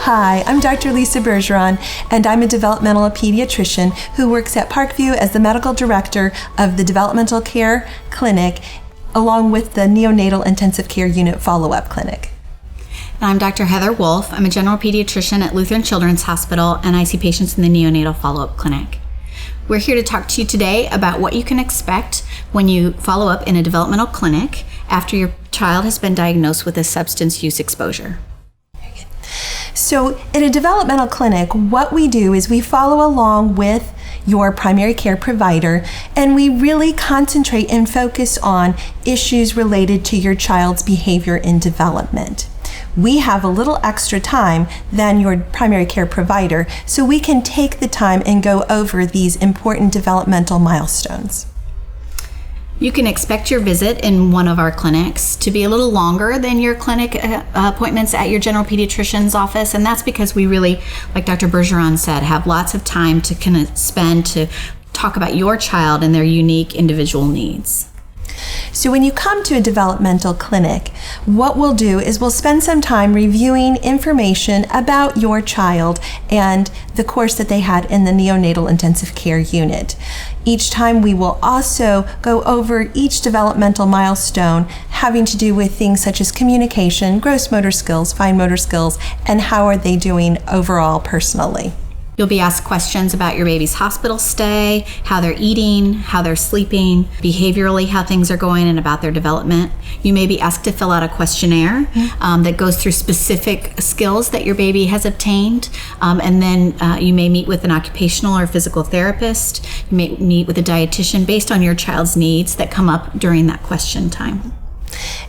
Hi, I'm Dr. Lisa Bergeron, and I'm a developmental pediatrician who works at Parkview as the medical director of the Developmental Care Clinic, along with the Neonatal Intensive Care Unit Follow-Up Clinic. And I'm Dr. Heather Wolfe. I'm a general pediatrician at Lutheran Children's Hospital, and I see patients in the Neonatal Follow-Up Clinic. We're here to talk to you today about what you can expect when you follow up in a developmental clinic after your child has been diagnosed with a substance use exposure. So in a developmental clinic, what we do is we follow along with your primary care provider, and we really concentrate and focus on issues related to your child's behavior in development. We have a little extra time than your primary care provider, so we can take the time and go over these important developmental milestones. You can expect your visit in one of our clinics to be a little longer than your clinic appointments at your general pediatrician's office, and that's because we really, like Dr. Bergeron said, have lots of time to kind of spend to talk about your child and their unique individual needs. So when you come to a developmental clinic, what we'll do is we'll spend some time reviewing information about your child and the course that they had in the neonatal intensive care unit. Each time we will also go over each developmental milestone having to do with things such as communication, gross motor skills, fine motor skills, and how are they doing overall personally. You'll be asked questions about your baby's hospital stay, how they're eating, how they're sleeping, behaviorally how things are going, and about their development. You may be asked to fill out a questionnaire that goes through specific skills that your baby has obtained, and then you may meet with an occupational or physical therapist. You may meet with a dietitian based on your child's needs that come up during that question time.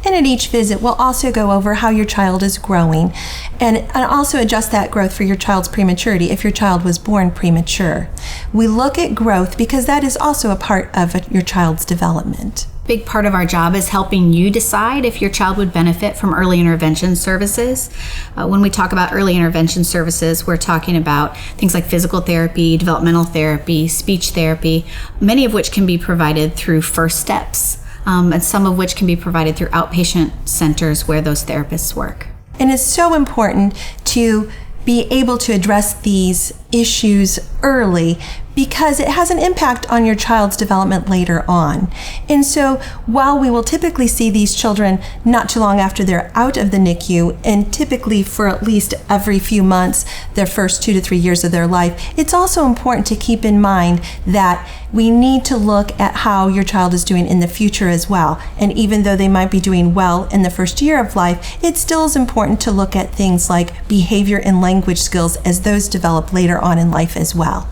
And at each visit, we'll also go over how your child is growing and also adjust that growth for your child's prematurity if your child was born premature. We look at growth because that is also a part of your child's development. Big part of our job is helping you decide if your child would benefit from early intervention services. When we talk about early intervention services, we're talking about things like physical therapy, developmental therapy, speech therapy, many of which can be provided through First Steps. And some of which can be provided through outpatient centers where those therapists work. And it's so important to be able to address these issues early because it has an impact on your child's development later on. And so while we will typically see these children not too long after they're out of the NICU, and typically for at least every few months, their first 2 to 3 years of their life, it's also important to keep in mind that we need to look at how your child is doing in the future as well. And even though they might be doing well in the first year of life, it still is important to look at things like behavior and language skills as those develop later on in life as well.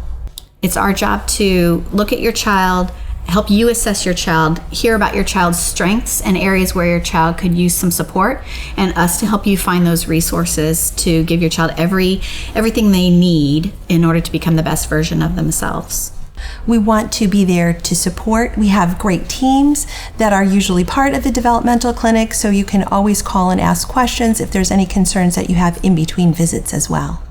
It's our job to look at your child, help you assess your child, hear about your child's strengths and areas where your child could use some support, and us to help you find those resources to give your child everything they need in order to become the best version of themselves. We want to be there to support. We have great teams that are usually part of the developmental clinic, so you can always call and ask questions if there's any concerns that you have in between visits as well.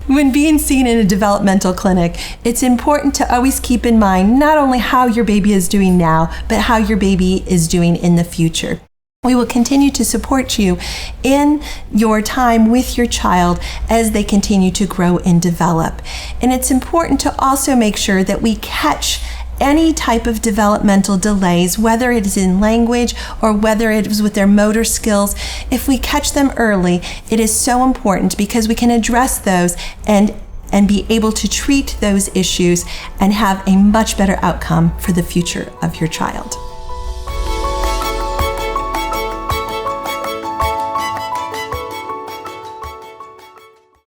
When being seen in a developmental clinic, it's important to always keep in mind not only how your baby is doing now, but how your baby is doing in the future. We will continue to support you in your time with your child as they continue to grow and develop. And it's important to also make sure that we catch any type of developmental delays, whether it is in language or whether it is with their motor skills. If we catch them early, it is so important because we can address those and be able to treat those issues and have a much better outcome for the future of your child.